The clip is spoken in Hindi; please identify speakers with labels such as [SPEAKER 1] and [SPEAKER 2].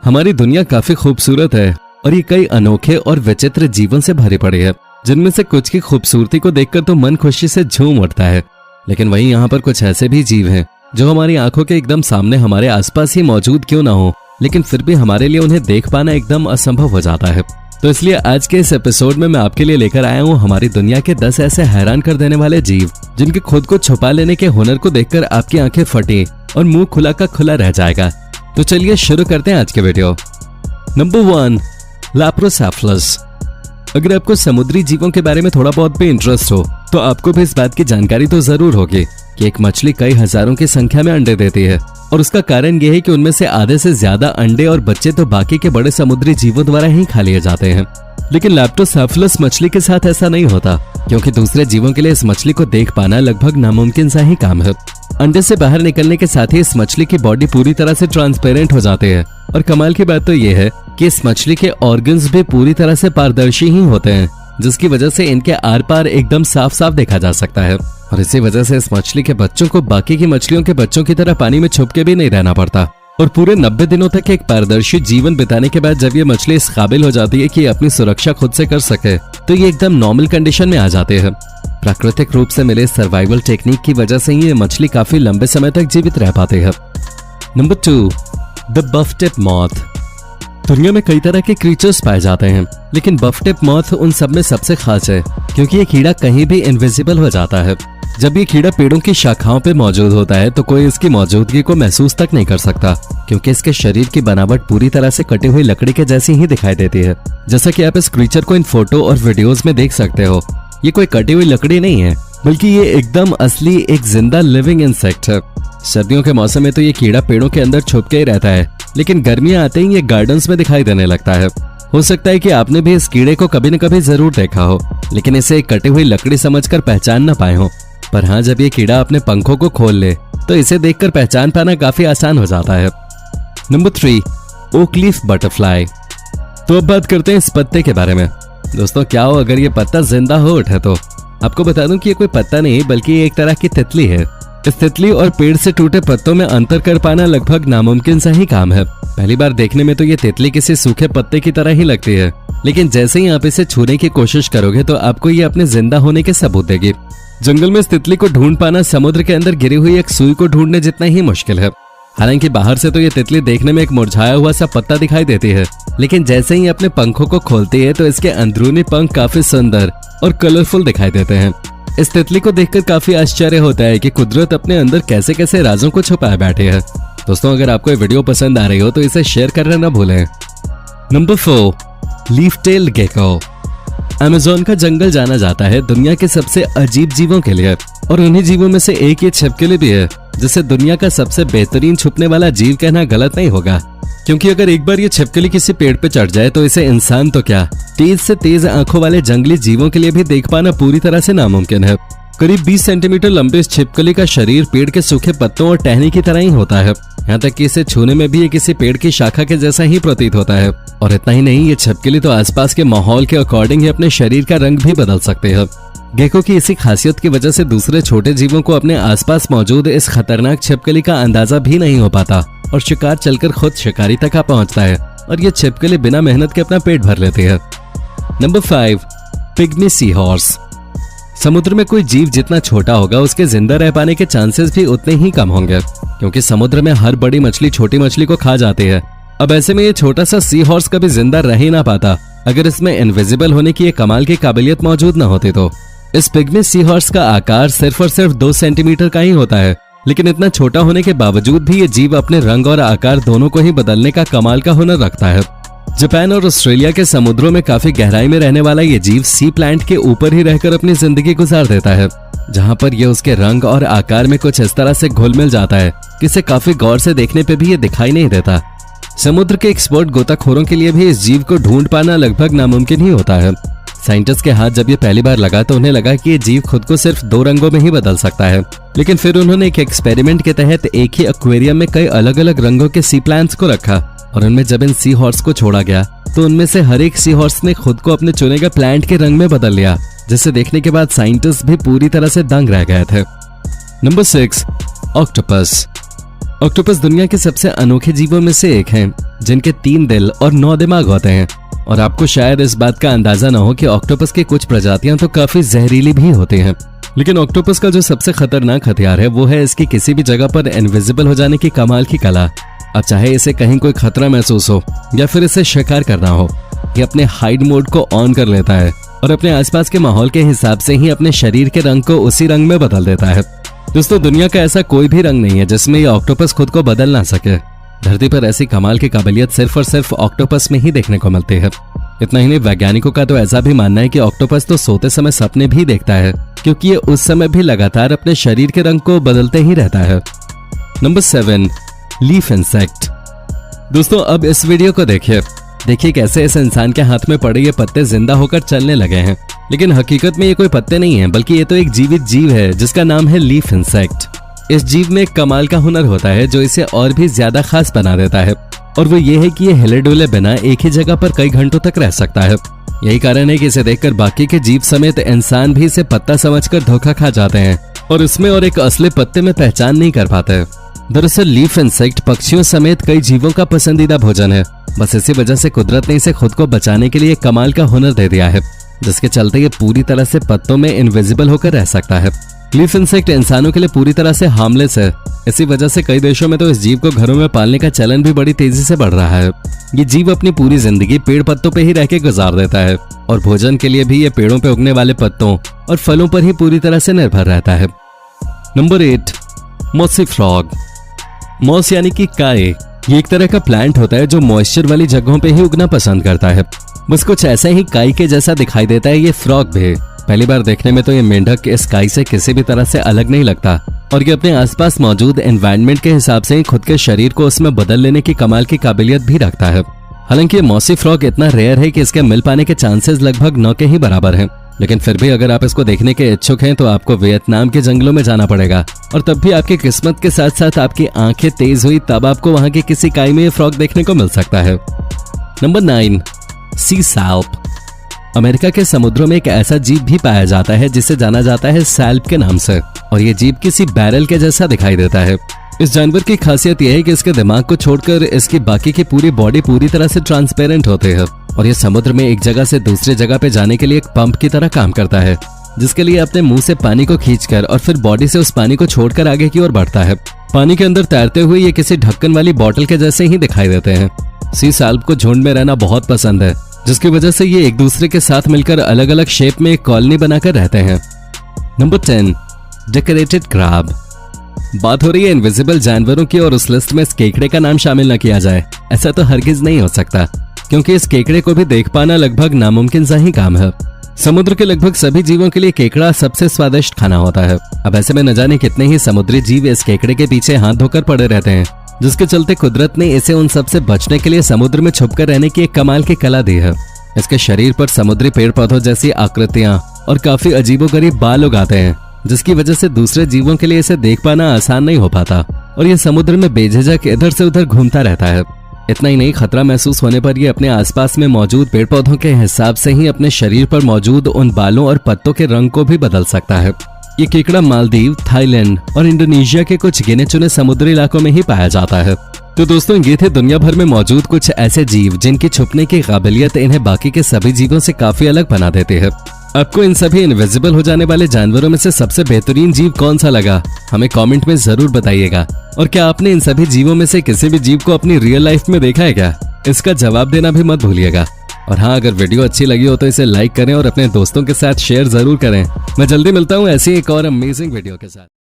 [SPEAKER 1] हमारी दुनिया काफी खूबसूरत है और ये कई अनोखे और विचित्र जीवन से भरी पड़ी है, जिनमें से कुछ की खूबसूरती को देखकर तो मन खुशी से झूम उठता है। लेकिन वहीं यहाँ पर कुछ ऐसे भी जीव हैं जो हमारी आंखों के एकदम सामने हमारे आसपास ही मौजूद क्यों ना हो, लेकिन फिर भी हमारे लिए उन्हें देख पाना एकदम असंभव हो जाता है। तो इसलिए आज के इस एपिसोड में मैं आपके लिए लेकर आया हूँ हमारी दुनिया के 10 ऐसे हैरान कर देने वाले जीव जिनके खुद को छुपा लेने के हुनर को देखकर आपकी आंखें फटी और मुंह खुला का खुला रह जाएगा। तो चलिए शुरू करते हैं आज के वीडियो। नंबर 1, लैप्रोसेफलस। अगर आपको समुद्री जीवों के बारे में थोड़ा बहुत भी इंटरेस्ट हो तो आपको भी इस बात की जानकारी तो जरूर होगी कि एक मछली कई हजारों की संख्या में अंडे देती है, और उसका कारण यह है कि उनमें से आधे से ज्यादा अंडे और बच्चे तो बाकी के बड़े समुद्री जीवों द्वारा ही खा लिए जाते हैं। लेकिन लैप्रोसेफलस मछली के साथ ऐसा नहीं होता, क्योंकि दूसरे जीवों के लिए इस मछली को देख पाना लगभग नामुमकिन सा ही काम है। अंडे से बाहर निकलने के साथ ही इस मछली की बॉडी पूरी तरह से ट्रांसपेरेंट हो जाती है, और कमाल की बात तो यह है कि इस मछली के ऑर्गन्स भी पूरी तरह से पारदर्शी ही होते हैं, जिसकी वजह से इनके आर पार एकदम साफ साफ देखा जा सकता है। और इसी वजह से इस मछली के बच्चों को बाकी की मछलियों के बच्चों की तरह पानी में छुप के भी नहीं रहना पड़ता। और पूरे 90 दिनों तक एक पारदर्शी जीवन बिताने के बाद जब ये मछली इस काबिल हो जाती है कि अपनी सुरक्षा खुद से कर सके, तो ये एकदम नॉर्मल कंडीशन में आ जाते हैं। प्राकृतिक रूप से मिले सर्वाइवल टेक्निक की वजह से ये मछली काफी लंबे समय तक जीवित रह पाते हैं। Number 2, the buff tip moth. दुनिया में कई तरह के क्रीचर्स पाए जाते हैं, लेकिन बफ-टिप मॉथ उन सब में सबसे खास है, क्योंकि ये कीड़ा कहीं भी इनविजिबल हो जाता है। जब ये कीड़ा पेड़ों की शाखाओं पे मौजूद होता है तो कोई इसकी मौजूदगी को महसूस तक नहीं कर सकता, क्योंकि इसके शरीर की बनावट पूरी तरह से कटी हुई लकड़ी के जैसी ही दिखाई देती है। जैसा कि आप इस क्रीचर को इन फोटो और वीडियोस में देख सकते हो, ये कोई कटी हुई लकड़ी नहीं है, बल्कि ये एकदम असली एक जिंदा लिविंग इंसेक्ट है। सर्दियों के मौसम में तो ये कीड़ा पेड़ों के अंदर छुप के ही रहता है, लेकिन गर्मियां आते ही ये गार्डन्स में दिखाई देने लगता है। हो सकता है कि आपने भी इस कीड़े को कभी न कभी जरूर देखा हो, लेकिन इसे एक कटी हुई लकड़ी समझकर पहचान न पाए हो। पर हाँ, जब ये कीड़ा अपने पंखों को खोल ले तो इसे देखकर पहचान पाना काफी आसान हो जाता है। Number 3, oak leaf butterfly. तो अब बात करते हैं इस पत्ते के बारे में। दोस्तों, क्या हो अगर ये पत्ता जिंदा हो उठे तो? आपको बता दूं कि ये कोई पत्ता नहीं बल्कि ये एक तरह की तितली है। इस तितली और पेड़ से टूटे पत्तों में अंतर कर पाना लगभग नामुमकिन सा ही काम है। पहली बार देखने में तो ये तितली किसी सूखे पत्ते की तरह ही लगती है, लेकिन जैसे ही आप इसे छूने की कोशिश करोगे तो आपको ये अपने जिंदा होने के सबूत देगी। जंगल में इस तितली को ढूंढ पाना समुद्र के अंदर गिरी हुई एक सुई को ढूंढने जितना ही मुश्किल है। हालांकि बाहर से तो ये तितली देखने में एक मुरझाया हुआ सा पत्ता दिखाई देती है, लेकिन जैसे ही अपने पंखों को खोलती है तो इसके अंदरूनी पंख काफी सुंदर और कलरफुल दिखाई देते हैं। इस तितली को देखकर काफी आश्चर्य होता है कि कुदरत अपने अंदर कैसे कैसे राजों को छुपाए बैठे है। दोस्तों, अगर आपको ये वीडियो पसंद आ रही हो तो इसे शेयर करना न भूलें। Number 4, leaf tailed gecko. Amazon का जंगल जाना जाता है दुनिया के सबसे अजीब जीवों के लिए, और उन्हीं जीवों में से एक ये छिपकली भी है, जिसे दुनिया का सबसे बेहतरीन छुपने वाला जीव कहना गलत नहीं होगा, क्योंकि अगर एक बार ये छिपकली किसी पेड़ पे चढ़ जाए तो इसे इंसान तो क्या, तेज से तेज आंखों वाले जंगली जीवों के लिए भी देख पाना पूरी तरह से नामुमकिन है। करीब 20 सेंटीमीटर लंबे इस छिपकली का शरीर पेड़ के सूखे पत्तों और टहनी की तरह ही होता है। यहाँ तक कि इसे छूने में भी ये किसी पेड़ की शाखा के जैसा ही प्रतीत होता है। और इतना ही नहीं, ये छिपकली तो आसपास के माहौल के अकॉर्डिंग ही अपने शरीर का रंग भी बदल सकते हैं। गेको की इसी खासियत की वजह से दूसरे छोटे जीवों को अपने आसपास मौजूद इस खतरनाक छिपकली का अंदाजा भी नहीं हो पाता, और शिकार चलकर खुद शिकारी तक आ पहुंचता है, और ये छिपकली बिना मेहनत के अपना पेट भर लेती है। Number 5, pygmy sea horse. समुद्र में कोई जीव जितना छोटा होगा उसके जिंदा रह पाने के चांसेस भी उतने ही कम होंगे, क्योंकि समुद्र में हर बड़ी मछली छोटी मछली को खा जाती है। अब ऐसे में ये छोटा सा सी हॉर्स कभी जिंदा रह ही ना पाता अगर इसमें इनविजिबल होने की एक कमाल की काबिलियत मौजूद न होती तो। इस पिग्मी सी हॉर्स का आकार सिर्फ और सिर्फ 2 सेंटीमीटर का ही होता है, लेकिन इतना छोटा होने के बावजूद भी ये जीव अपने रंग और आकार दोनों को ही बदलने का कमाल का हुनर रखता है। जापान और ऑस्ट्रेलिया के समुद्रों में काफी गहराई में रहने वाला ये जीव सी प्लांट के ऊपर ही रहकर अपनी जिंदगी गुजार देता है, जहाँ पर ये उसके रंग और आकार में कुछ इस तरह से घुल मिल जाता है कि इसे काफी गौर से देखने पे भी ये दिखाई नहीं देता। समुद्र के एक्सपर्ट गोताखोरों के लिए भी इस जीव को ढूंढ पाना लगभग नामुमकिन ही होता है। साइंटिस्ट के हाथ जब ये पहली बार लगा तो उन्हें लगा कि ये जीव खुद को सिर्फ 2 रंगों में ही बदल सकता है, लेकिन फिर उन्होंने एक एक्सपेरिमेंट के तहत एक ही एक्वेरियम में कई अलग अलग रंगों के सी प्लांट्स को रखा, और उनमें जब इन सी हॉर्स को छोड़ा गया तो उनमें से हर एक सी हॉर्स ने खुद को अपने चुने गए प्लांट के रंग में बदल लिया, जिसे देखने के बाद साइंटिस्ट भी पूरी तरह से दंग रह गए थे। Number 6, octopus. ऑक्टोपस दुनिया के सबसे अनोखे जीवों में से एक हैं, जिनके 3 दिल और 9 दिमाग होते हैं। और आपको शायद इस बात का अंदाजा न हो कि ऑक्टोपस की कुछ प्रजातियां तो काफी जहरीली भी होती हैं। लेकिन ऑक्टोपस का जो सबसे खतरनाक हथियार है वो है इसकी किसी भी जगह पर इनविजिबल हो जाने की कमाल की कला। अब चाहे इसे कहीं कोई खतरा महसूस हो या फिर इसे शिकार करना हो, ये अपने हाइड मोड को ऑन कर लेता है और अपने आसपास के माहौल के हिसाब से ही अपने शरीर के रंग को उसी रंग में बदल देता है। दोस्तों, दुनिया का ऐसा कोई भी रंग नहीं है जिसमें ये ऑक्टोपस खुद को बदल ना सके। धरती पर ऐसी कमाल की काबिलियत सिर्फ और सिर्फ ऑक्टोपस में ही देखने को मिलती है। इतना ही नहीं, वैज्ञानिकों का तो ऐसा भी मानना है कि ऑक्टोपस तो सोते समय सपने भी देखता है, क्योंकि ये उस समय भी लगातार अपने शरीर के रंग को बदलते ही रहता है। Number 7, leaf insect. दोस्तों, अब इस वीडियो को देखिए कैसे इस इंसान के हाथ में पड़े ये पत्ते जिंदा होकर चलने लगे हैं। लेकिन हकीकत में ये कोई पत्ते नहीं है, बल्कि ये तो एक जीवित जीव है जिसका नाम है लीफ इंसेक्ट। इस जीव में एक कमाल का हुनर होता है जो इसे और भी ज्यादा खास बना देता है, और वो ये है कि ये हिले डुले बिना एक ही जगह पर कई घंटों तक रह सकता है। यही कारण है कि इसे देखकर बाकी के जीव समेत इंसान भी इसे पत्ता समझकर धोखा खा जाते हैं और इसमें और एक असली पत्ते में पहचान नहीं कर पाते। दरअसल लीफ इंसेक्ट पक्षियों समेत कई जीवों का पसंदीदा भोजन है। बस इसी वजह से कुदरत ने इसे खुद को बचाने के लिए कमाल का हुनर दे दिया है, जिसके चलते ये पूरी तरह से पत्तों में इनविजिबल होकर रह सकता है। लीफ इंसेक्ट इंसानों के लिए पूरी तरह से हार्मलेस है। इसी वजह से कई देशों में तो इस जीव को घरों में पालने का चलन भी बड़ी तेजी से बढ़ रहा है। ये जीव अपनी पूरी जिंदगी पेड़ पत्तों पे ही रह के गुजार देता है और भोजन के लिए भी ये पेड़ों पे उगने वाले पत्तों और फलों पर ही पूरी तरह से निर्भर रहता है। Number 8, mossy frog. मॉस यानी कि काई, ये एक तरह का प्लांट होता है जो मॉइस्चर वाली जगहों पे ही उगना पसंद करता है। बस कुछ ऐसा ही काई के जैसा दिखाई देता है ये फ्रॉग भी। पहली बार देखने में तो ये मेंढक इस काई से किसी भी तरह से अलग नहीं लगता और ये अपने आसपास मौजूद एनवायरनमेंट के हिसाब से ही खुद के शरीर को उसमें बदल लेने की कमाल की काबिलियत भी रखता है। हालांकि ये मॉसी फ्रॉग इतना रेयर है कि इसके मिल पाने के चांसेस लगभग 9 के ही बराबर हैं। लेकिन फिर भी अगर आप इसको देखने के इच्छुक हैं तो आपको वियतनाम के जंगलों में जाना पड़ेगा, और तब भी आपकी किस्मत के साथ साथ आपकी आंखें तेज हुई तब आपको वहां की किसी काई में ये फ्रॉग देखने को मिल सकता है। नंबर 9, सी सैल्प। अमेरिका के समुद्रों में एक ऐसा जीव भी पाया जाता है जिसे जाना जाता है सैल्प के नाम से, और ये जीव किसी बैरल के जैसा दिखाई देता है। इस जानवर की खासियत यह है कि इसके दिमाग को छोड़कर इसकी बाकी की पूरी बॉडी पूरी तरह से ट्रांसपेरेंट होती है, और ये समुद्र में एक जगह से दूसरी जगह पे जाने के लिए एक पंप की तरह काम करता है, जिसके लिए अपने मुंह से पानी को खींचकर और फिर बॉडी से उस पानी को छोड़कर आगे की ओर बढ़ता है। पानी के अंदर तैरते हुए ये किसी ढक्कन वाली बोतल के जैसे ही दिखाई देते हैं। सी सैल्प को झुंड में रहना बहुत पसंद है, जिसकी वजह से ये एक दूसरे के साथ मिलकर अलग अलग शेप में एक कॉलोनी बनाकर रहते हैं। Number 10, decorated crab. बात हो रही है इनविजिबल जानवरों की और उस लिस्ट में इस केकड़े का नाम शामिल न किया जाए, ऐसा तो हरगिज नहीं हो सकता, क्योंकि इस केकड़े को भी देख पाना लगभग नामुमकिन सा ही काम है। समुद्र के लगभग सभी जीवों के लिए केकड़ा सबसे स्वादिष्ट खाना होता है। अब ऐसे में न जाने कितने ही समुद्री जीव इस केकड़े के पीछे हाथ धोकर पड़े रहते हैं, जिसके चलते कुदरत ने इसे उन सब से बचने के लिए समुद्र में छुपकर रहने की एक कमाल की कला दी है। इसके शरीर पर समुद्री पेड़ पौधों जैसी आकृतियां और काफी अजीबोगरीब बाल उगाते हैं, जिसकी वजह से दूसरे जीवों के लिए इसे देख पाना आसान नहीं हो पाता, और ये समुद्र में बेझिझक इधर से उधर घूमता रहता है। इतना ही नहीं, खतरा महसूस होने पर ये अपने आसपास में मौजूद पेड़ पौधों के हिसाब से ही अपने शरीर पर मौजूद उन बालों और पत्तों के रंग को भी बदल सकता है। ये केकड़ा मालदीव, थाईलैंड और इंडोनेशिया के कुछ गिने चुने समुद्री इलाकों में ही पाया जाता है। तो दोस्तों, ये थे दुनिया भर में मौजूद कुछ ऐसे जीव जिनकी छुपने की काबिलियत इन्हें बाकी के सभी जीवों से काफी अलग बना देती है। आपको इन सभी इनविजिबल हो जाने वाले जानवरों में से सबसे बेहतरीन जीव कौन सा लगा, हमें कमेंट में जरूर बताइएगा। और क्या आपने इन सभी जीवों में से किसी भी जीव को अपनी रियल लाइफ में देखा है क्या? इसका जवाब देना भी मत भूलिएगा। और हाँ, अगर वीडियो अच्छी लगी हो तो इसे लाइक करें और अपने दोस्तों के साथ शेयर जरूर करें। मैं जल्दी मिलता हूँ ऐसी एक और अमेजिंग वीडियो के साथ।